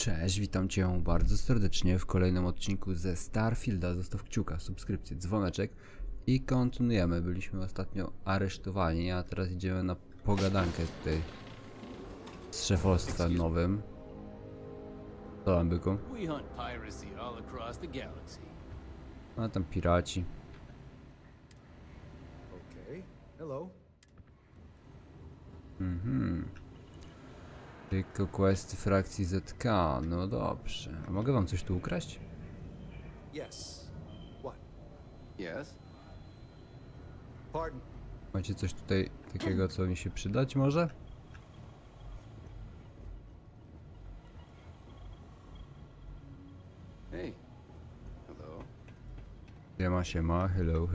Cześć, witam Cię bardzo serdecznie w kolejnym odcinku ze Starfielda. Zostaw kciuka, subskrypcję, dzwoneczek i kontynuujemy. Byliśmy ostatnio aresztowani, a teraz idziemy na pogadankę tutaj z szefostwem nowym. Co tam, byku? A tam piraci. Tylko questy frakcji ZK, no dobrze. A mogę wam coś tu ukraść? Yes. What? Yes? Pardon? Macie coś tutaj takiego, co mi się przydać może? Hey. Hello. Siema, hello.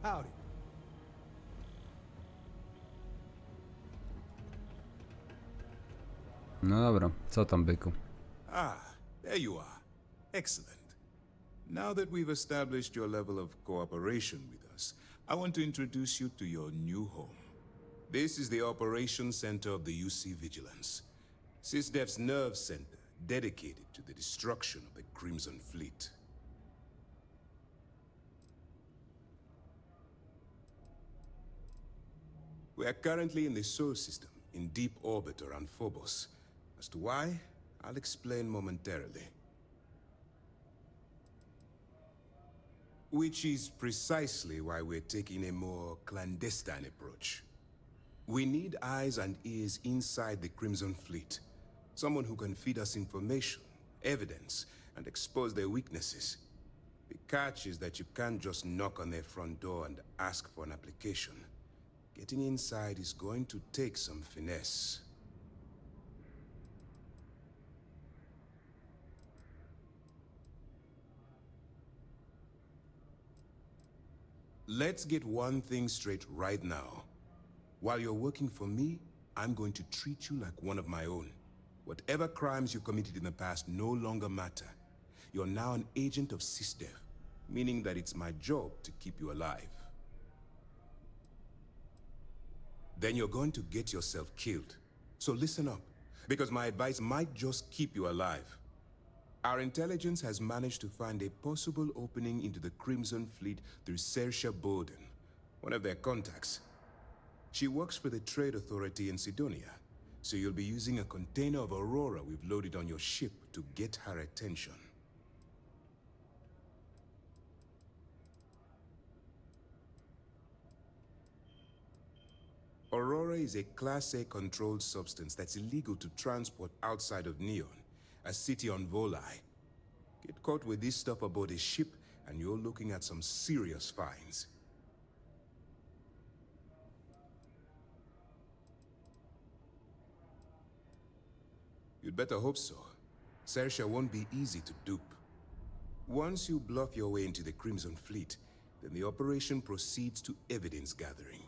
Howdy. No dobra, co tam, byku? Ah, there you are. Excellent. Now that we've established your level of cooperation with us, I want to introduce you to your new home. This is the Operations Center of the UC Vigilance, SysDef's nerve center dedicated to the destruction of the Crimson Fleet. We are currently in the Sol system, in deep orbit around Phobos. As to why, I'll explain momentarily. Which is precisely why we're taking a more clandestine approach. We need eyes and ears inside the Crimson Fleet. Someone who can feed us information, evidence, and expose their weaknesses. The catch is that you can't just knock on their front door and ask for an application. Getting inside is going to take some finesse. Let's get one thing straight right now. While you're working for me, I'm going to treat you like one of my own. Whatever crimes you committed in the past no longer matter. You're now an agent of SysDef, meaning that it's my job to keep you alive. Then you're going to get yourself killed. So listen up, because my advice might just keep you alive. Our intelligence has managed to find a possible opening into the Crimson Fleet through Saoirse Bowden, one of their contacts. She works for the Trade Authority in Sidonia, so you'll be using a container of Aurora we've loaded on your ship to get her attention. Aurora is a Class A controlled substance that's illegal to transport outside of Neon, a city on Volai. Get caught with this stuff aboard a ship, and you're looking at some serious fines. You'd better hope so. Saoirse won't be easy to dupe. Once you bluff your way into the Crimson Fleet, then the operation proceeds to evidence gathering.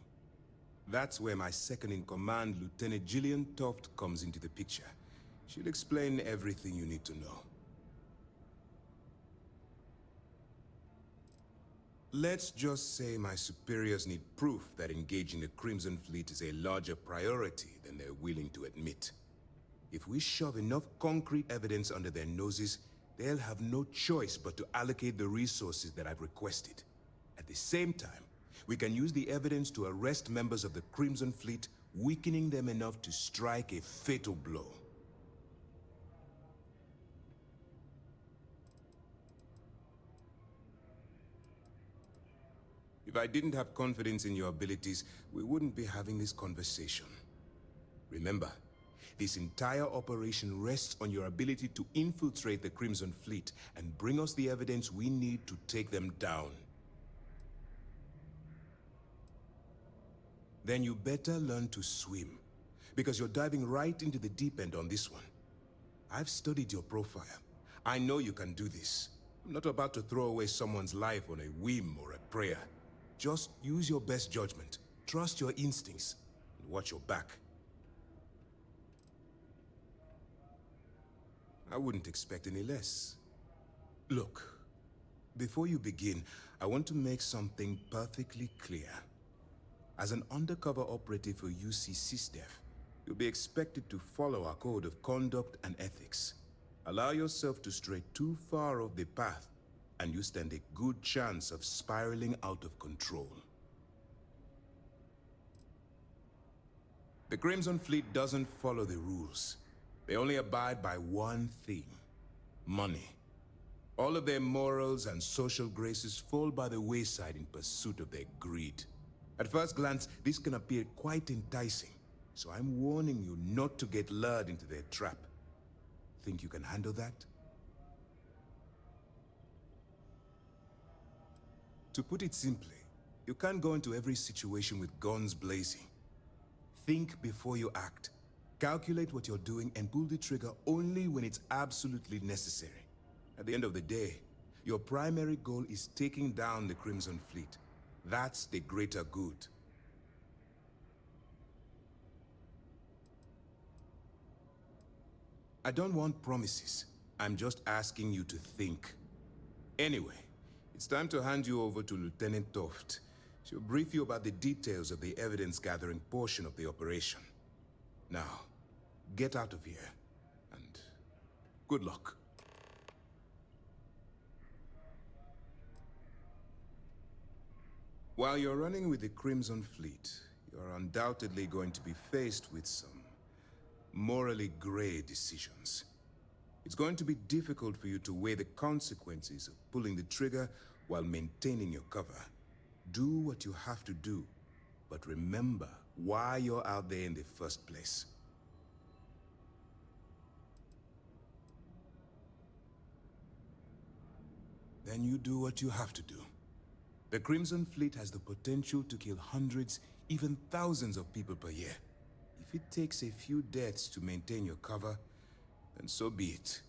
That's where my second-in-command, Lieutenant Gillian Toft, comes into the picture. She'll explain everything you need to know. Let's just say my superiors need proof that engaging the Crimson Fleet is a larger priority than they're willing to admit. If we shove enough concrete evidence under their noses, they'll have no choice but to allocate the resources that I've requested. At the same time, we can use the evidence to arrest members of the Crimson Fleet, weakening them enough to strike a fatal blow. If I didn't have confidence in your abilities, we wouldn't be having this conversation. Remember, this entire operation rests on your ability to infiltrate the Crimson Fleet and bring us the evidence we need to take them down. Then you better learn to swim, because you're diving right into the deep end on this one. I've studied your profile. I know you can do this. I'm not about to throw away someone's life on a whim or a prayer. Just use your best judgment, trust your instincts, and watch your back. I wouldn't expect any less. Look, Before you begin, I want to make something perfectly clear. As an undercover operative for UC SysDef, you'll be expected to follow our code of conduct and ethics. Allow yourself to stray too far off the path, and you stand a good chance of spiraling out of control. The Crimson Fleet doesn't follow the rules. They only abide by one thing: money. All of their morals and social graces fall by the wayside in pursuit of their greed. At first glance, this can appear quite enticing, so I'm warning you not to get lured into their trap. Think you can handle that? To put it simply, you can't go into every situation with guns blazing. Think before you act. Calculate what you're doing and pull the trigger only when it's absolutely necessary. At the end of the day, your primary goal is taking down the Crimson Fleet. That's the greater good. I don't want promises. I'm just asking you to think. Anyway, it's time to hand you over to Lieutenant Toft. She'll brief you about the details of the evidence-gathering portion of the operation. Now, get out of here, and good luck. While you're running with the Crimson Fleet, you're undoubtedly going to be faced with some morally gray decisions. It's going to be difficult for you to weigh the consequences of pulling the trigger while maintaining your cover. Do what you have to do, but remember why you're out there in the first place. Then you do what you have to do. The Crimson Fleet has the potential to kill hundreds, even thousands of people per year. If it takes a few deaths to maintain your cover, then so be it.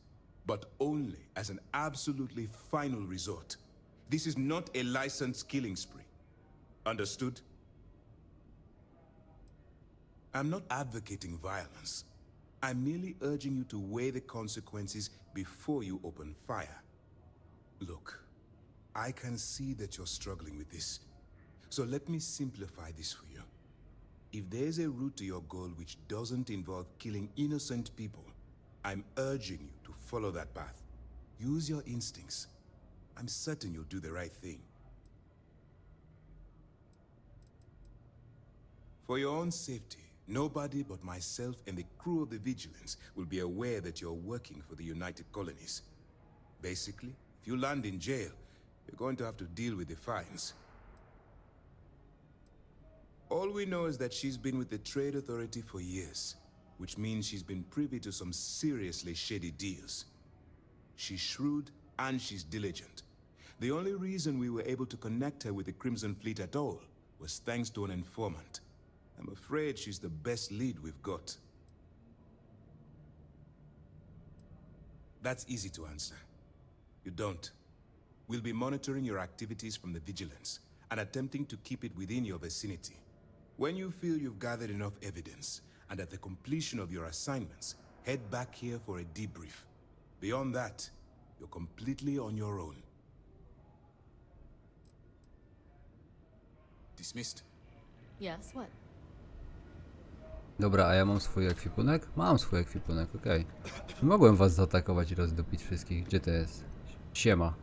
But only as an absolutely final resort. This is not a licensed killing spree. Understood? I'm not advocating violence. I'm merely urging you to weigh the consequences before you open fire. Look, I can see that you're struggling with this. So let me simplify this for you. If there's a route to your goal which doesn't involve killing innocent people, I'm urging you to follow that path. Use your instincts. I'm certain you'll do the right thing. For your own safety, nobody but myself and the crew of the Vigilance will be aware that you're working for the United Colonies. Basically, if you land in jail, you're going to have to deal with the fines. All we know is that she's been with the Trade Authority for years, which means she's been privy to some seriously shady deals. She's shrewd and she's diligent. The only reason we were able to connect her with the Crimson Fleet at all was thanks to an informant. I'm afraid she's the best lead we've got. That's easy to answer. You don't. We'll be monitoring your activities from the Vigilance and attempting to keep it within your vicinity. When you feel you've gathered enough evidence, and at the completion of your assignments, head back here for a debrief. Beyond that, you're completely on your own. Dismissed. Yes, what? Dobra, a ja mam swój ekwipunek? Mam swój ekwipunek, okej. Nie mogłem was zaatakować i rozdupić wszystkich. Gdzie to jest? Siema.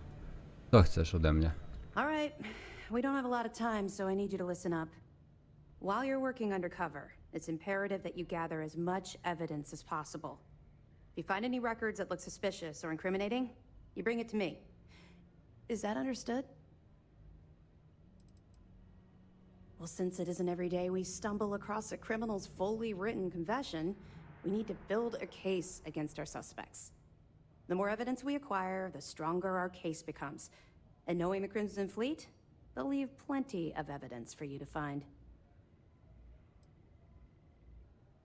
Co chcesz ode mnie? All right. We don't have a lot of time, so I need you to listen up. While you're working undercover, it's imperative that you gather as much evidence as possible. If you find any records that look suspicious or incriminating, you bring it to me. Is that understood? Well, since it isn't every day we stumble across a criminal's fully written confession, we need to build a case against our suspects. The more evidence we acquire, the stronger our case becomes. And knowing the Crimson Fleet, they'll leave plenty of evidence for you to find.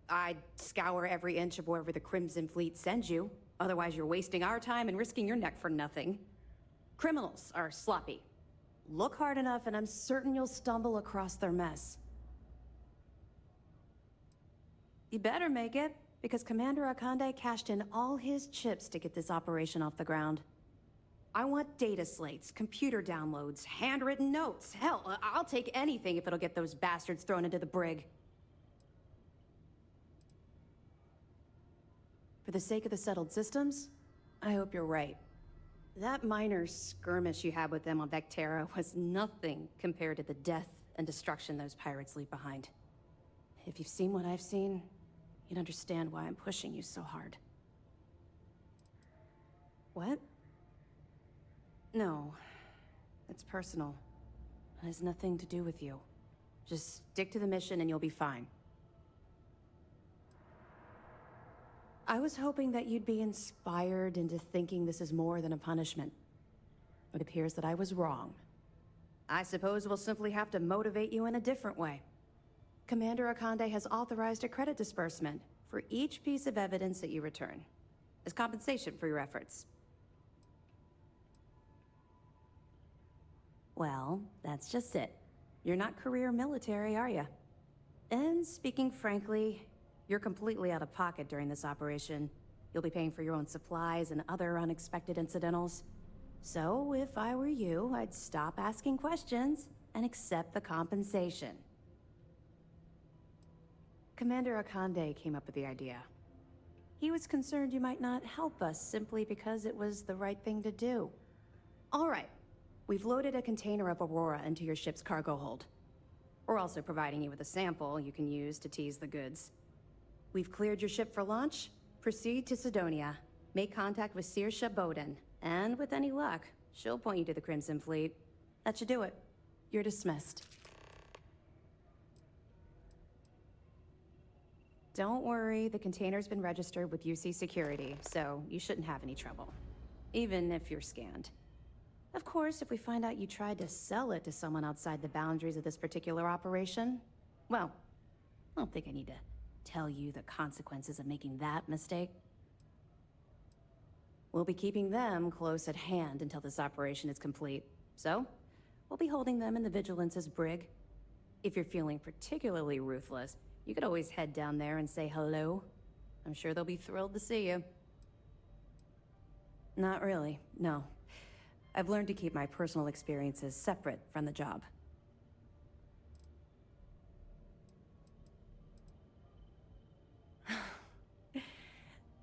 I'd scour every inch of wherever the Crimson Fleet sends you. Otherwise, you're wasting our time and risking your neck for nothing. Criminals are sloppy. Look hard enough and I'm certain you'll stumble across their mess. You better make it, because Commander Akande cashed in all his chips to get this operation off the ground. I want data slates, computer downloads, handwritten notes. Hell, I'll take anything if it'll get those bastards thrown into the brig. For the sake of the settled systems, I hope you're right. That minor skirmish you had with them on Vectera was nothing compared to the death and destruction those pirates leave behind. If you've seen what I've seen, you'd understand why I'm pushing you so hard. What? No. It's personal. It has nothing to do with you. Just stick to the mission and you'll be fine. I was hoping that you'd be inspired into thinking this is more than a punishment. It appears that I was wrong. I suppose we'll simply have to motivate you in a different way. Commander Akande has authorized a credit disbursement for each piece of evidence that you return, as compensation for your efforts. Well, that's just it. You're not career military, are you? And speaking frankly, you're completely out of pocket during this operation. You'll be paying for your own supplies and other unexpected incidentals. So, if I were you, I'd stop asking questions and accept the compensation. Commander Akande came up with the idea. He was concerned you might not help us simply because it was the right thing to do. All right, we've loaded a container of Aurora into your ship's cargo hold. We're also providing you with a sample you can use to tease the goods. We've cleared your ship for launch. Proceed to Sidonia. Make contact with Saoirse Bowden. And with any luck, she'll point you to the Crimson Fleet. That should do it. You're dismissed. Don't worry, the container's been registered with UC Security, so you shouldn't have any trouble. Even if you're scanned. Of course, if we find out you tried to sell it to someone outside the boundaries of this particular operation, well, I don't think I need to tell you the consequences of making that mistake. We'll be keeping them close at hand until this operation is complete. So, we'll be holding them in the Vigilance's brig. If you're feeling particularly ruthless, you could always head down there and say hello. I'm sure they'll be thrilled to see you. Not really, no. I've learned to keep my personal experiences separate from the job.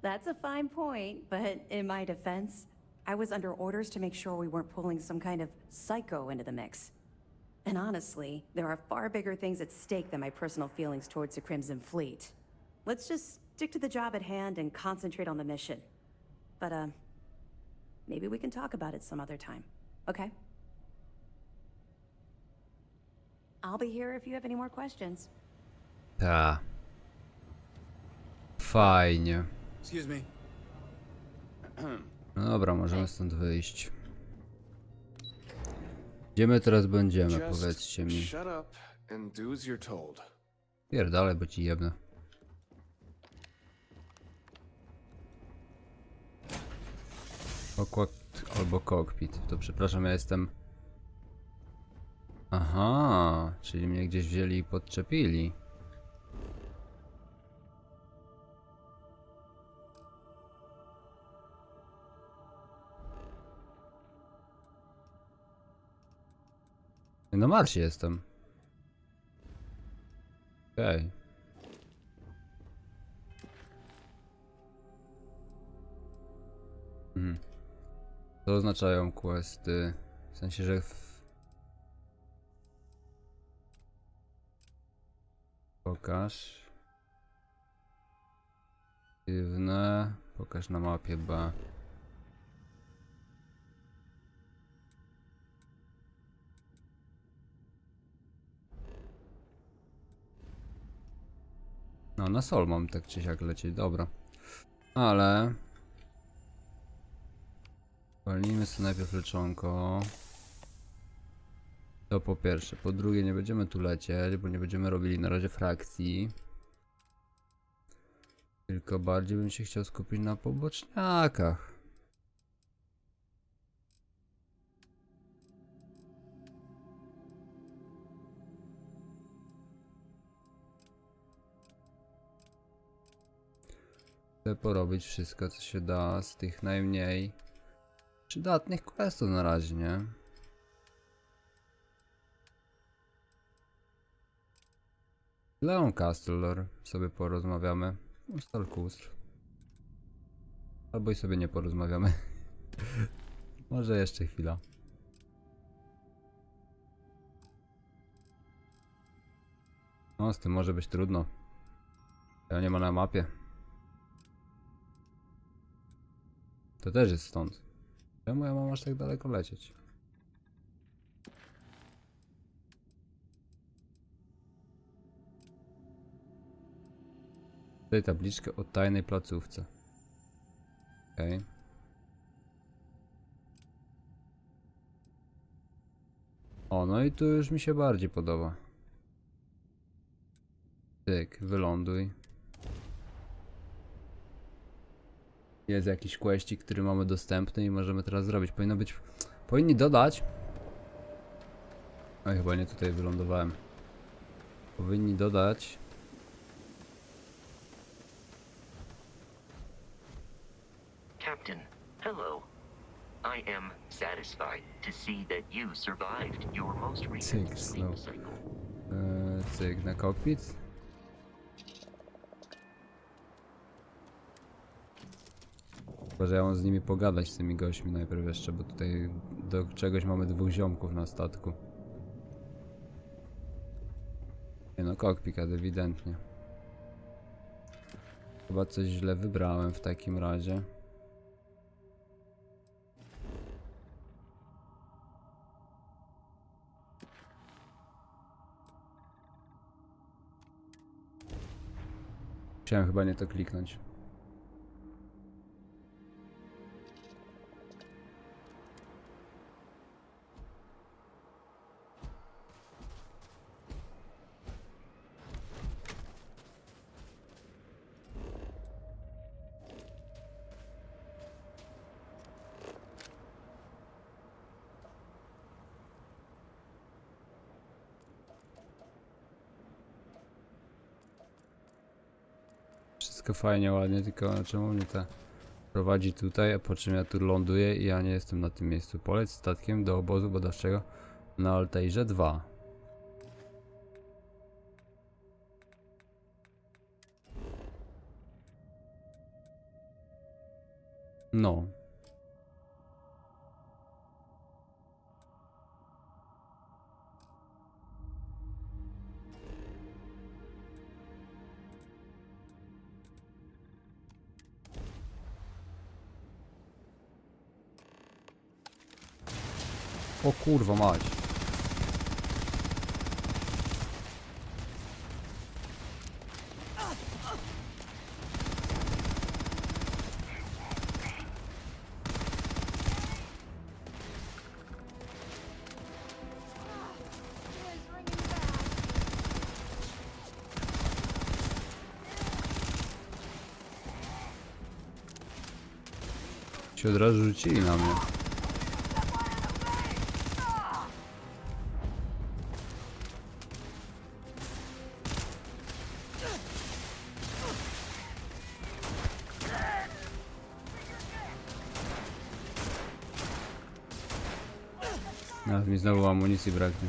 That's a fine point, but in my defense, I was under orders to make sure we weren't pulling some kind of psycho into the mix. And honestly, there are far bigger things at stake than my personal feelings towards the Crimson Fleet. Let's just stick to the job at hand and concentrate on the mission. But, maybe we can talk about it some other time, okay? I'll be here if you have any more questions. Ta. Fajnie. Excuse me. No dobra, możemy stąd wyjść. Gdzie my teraz będziemy, powiedzcie mi. Shut up and do as you're told. Pierdalej, bo ci jebnę. Pokład albo kokpit. To przepraszam, ja jestem... Aha, czyli mnie gdzieś wzięli i podczepili. Na Marsie jestem. Okej. Co oznaczają questy? W sensie, że... Pokaż. Aktywne. Pokaż na mapie B. No, na sol mam tak czy siak lecieć, dobra. Ale... Walnijmy sobie najpierw leczonko. To po pierwsze. Po drugie, nie będziemy tu lecieć, bo nie będziemy robili na razie frakcji. Tylko bardziej bym się chciał skupić na poboczniakach. Chcę porobić wszystko, co się da z tych najmniej przydatnych questów na razie, nie? Leon Castlor sobie porozmawiamy. Ustal kustr. Albo i sobie nie porozmawiamy. Może jeszcze chwila. No, z tym może być trudno. Ja nie ma na mapie. To też jest stąd. Czemu ja mam aż tak daleko lecieć? Tutaj tabliczkę o tajnej placówce. Okej. O, no i tu już mi się bardziej podoba. Tyk, wyląduj. Jest jakiś questik, który mamy dostępny i możemy teraz zrobić. Powinni dodać. Oj, chyba nie tutaj wylądowałem. Powinni dodać. Captain, hello. I am satisfied to see that you survived your most recent Cyk, sleep slow. cycle. Cyk, na cockpit. Chyba, że ja mam z nimi pogadać, z tymi gośćmi najpierw jeszcze, bo tutaj do czegoś mamy dwóch ziomków na statku. Nie no, cockpit ewidentnie. Chyba coś źle wybrałem w takim razie. Musiałem chyba nie to kliknąć. Wszystko fajnie, ładnie, tylko czemu mnie ta prowadzi tutaj, a po czym ja tu ląduję i ja nie jestem na tym miejscu. Poleć statkiem do obozu badawczego na Altairze 2. No. O kurwa mać. Się od razu rzucili na mnie. Nawet mi znowu amunicji braknie.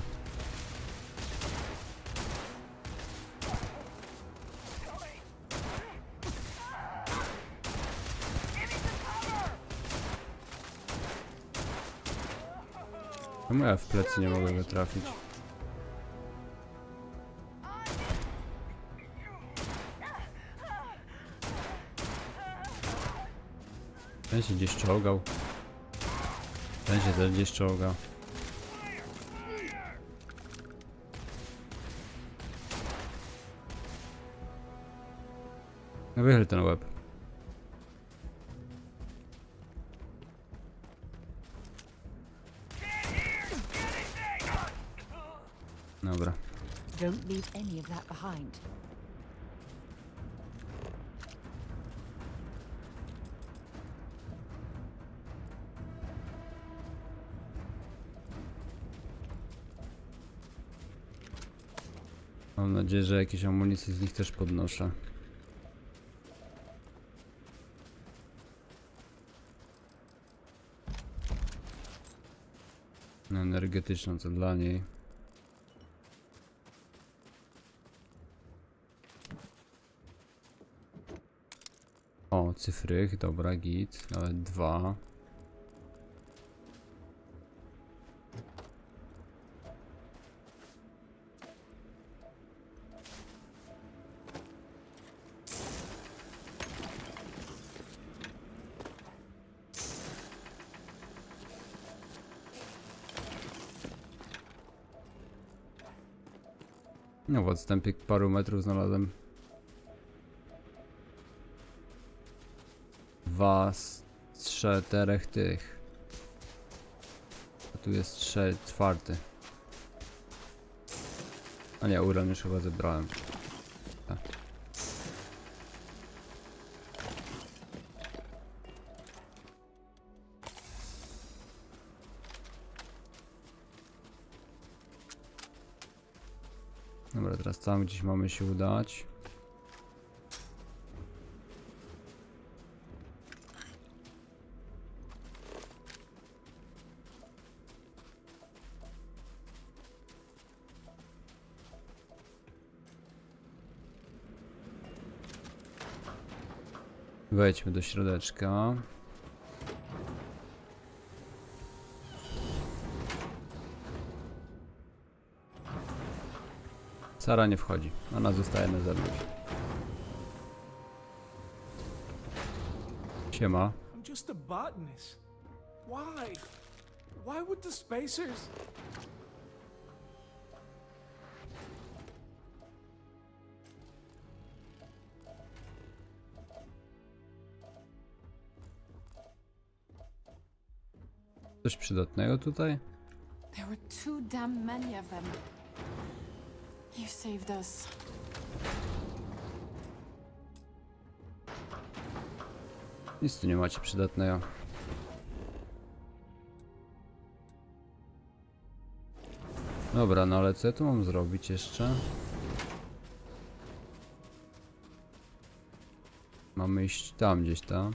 Czemu ja w plecy nie mogę go trafić? Ten się gdzieś czołgał. Ten się też gdzieś czołgał. No wychyl ten łeb. Dobra. Don't leave any of that behind. Mam nadzieję, że jakieś amunicje z nich też podnoszę. Energetyczną, co dla niej. O, cyfrych, dobra, git, nawet 2. No w odstępie paru metrów znalazłem 2 z 4 tych. A tu jest 4. A nie, uran już chyba zebrałem. Tak. Dobra, teraz tam gdzieś mamy się udać. Wejdźmy do środeczka. Sara nie wchodzi, ona zostaje na zewnątrz. Siema. I'm just a botanist. Why? Why would the spacers? Coś przydatnego tutaj? There were too damn many of them. You saved us. Nic tu nie macie przydatnego. Dobra, no ale co ja tu mam zrobić jeszcze? Mamy iść tam gdzieś tam.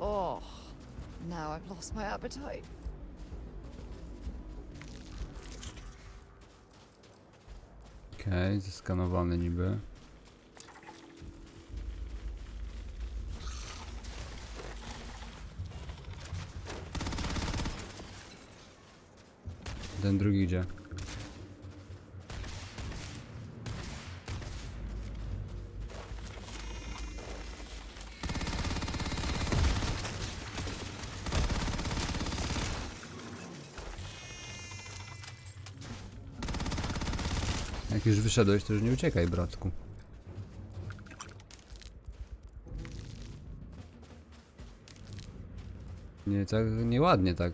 Oh, now I've lost my appetite. Okej, zeskanowany niby. Ten drugi gdzie? Jak już wyszedłeś, to już nie uciekaj, bratku. Nie, tak nieładnie tak.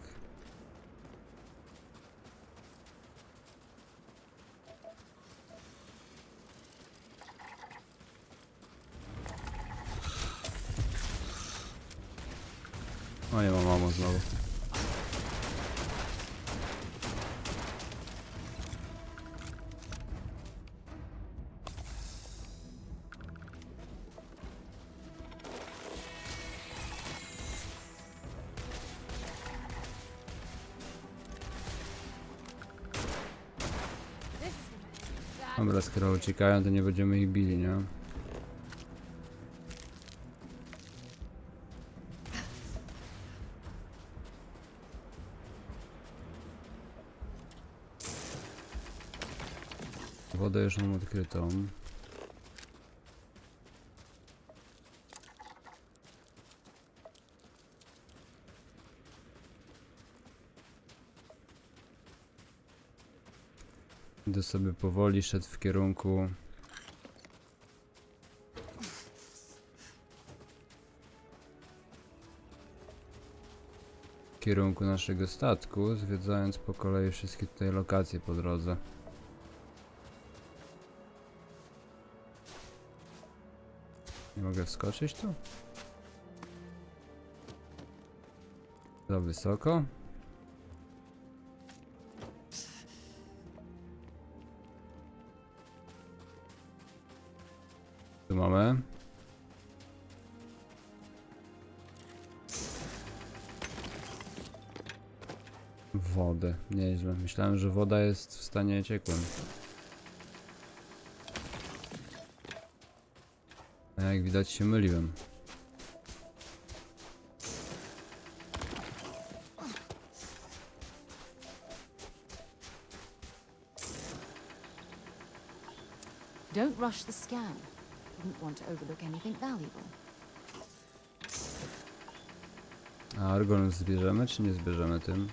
O, nie ma mamo znowu. Dobra, skoro uciekają, to nie będziemy ich bili, nie? Wodę już mam odkrytą. Idę sobie powoli, szedł w kierunku kierunku naszego statku, zwiedzając po kolei wszystkie tutaj lokacje po drodze. Nie mogę wskoczyć tu? Za wysoko? Tu mamy. Wodę, nieźle. Myślałem, że woda jest w stanie ciekłym. A jak widać się myliłem. Don't rush the scan. Wouldn't want to overlook anything valuable. A argon zbierzemy, czy nie zbierzemy tym?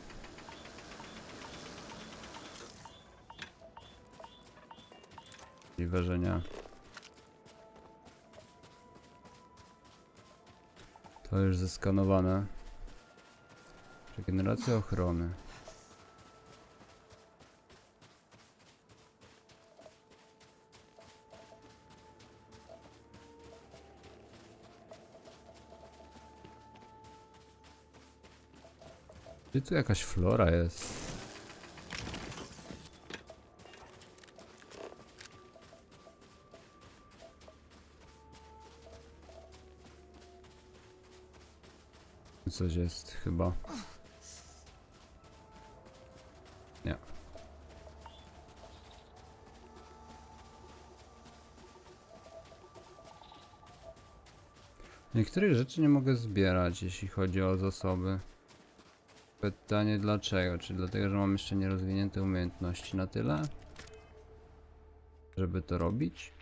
Możliwe, że nie. To już zeskanowane. Regeneracja ochrony. Czy tu jakaś flora jest? Tu coś jest chyba. Nie. Niektórych rzeczy nie mogę zbierać, jeśli chodzi o zasoby. Pytanie dlaczego? Czy dlatego, że mam jeszcze nierozwinięte umiejętności na tyle, żeby to robić?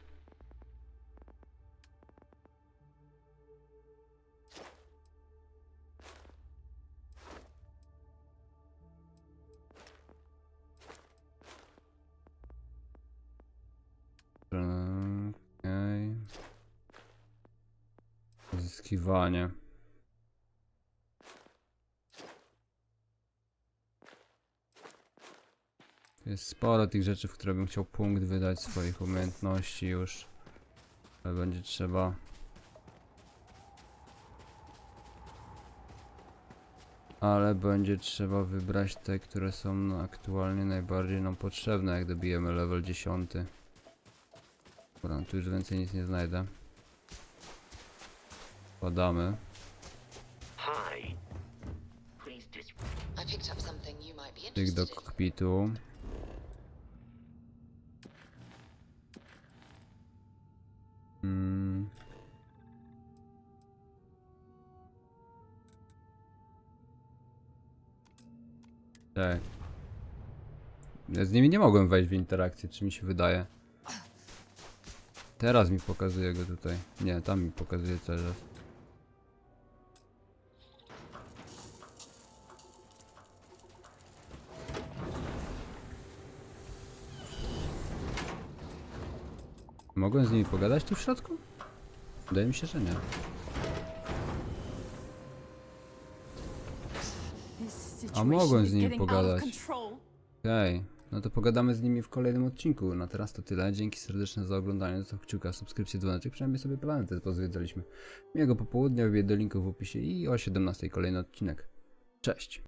Okej. Pozyskiwanie. Jest sporo tych rzeczy, w które bym chciał punkt wydać swoich umiejętności już. Ale będzie trzeba... Ale będzie trzeba wybrać te, które są aktualnie najbardziej nam potrzebne, jak dobijemy level 10. Dobra, tu już więcej nic nie znajdę. Podamy. Hi. Please dis- I picked up something you might be Tyk do kokpitu. Tak. Ja z nimi nie mogłem wejść w interakcję, czy mi się wydaje. Teraz mi pokazuje go tutaj. Nie, tam mi pokazuje cały czas. Mogłem z nimi pogadać tu w środku? Wydaje mi się, że nie. A mogłem z nimi pogadać. Okej, no to pogadamy z nimi w kolejnym odcinku. Na teraz to tyle. Dzięki serdeczne za oglądanie. Zostaw kciuka, subskrypcję, dzwoneczek. Przynajmniej sobie planetę pozwiedzaliśmy. Miłego popołudnia, wbiję do linku w opisie i o 17 kolejny odcinek. Cześć!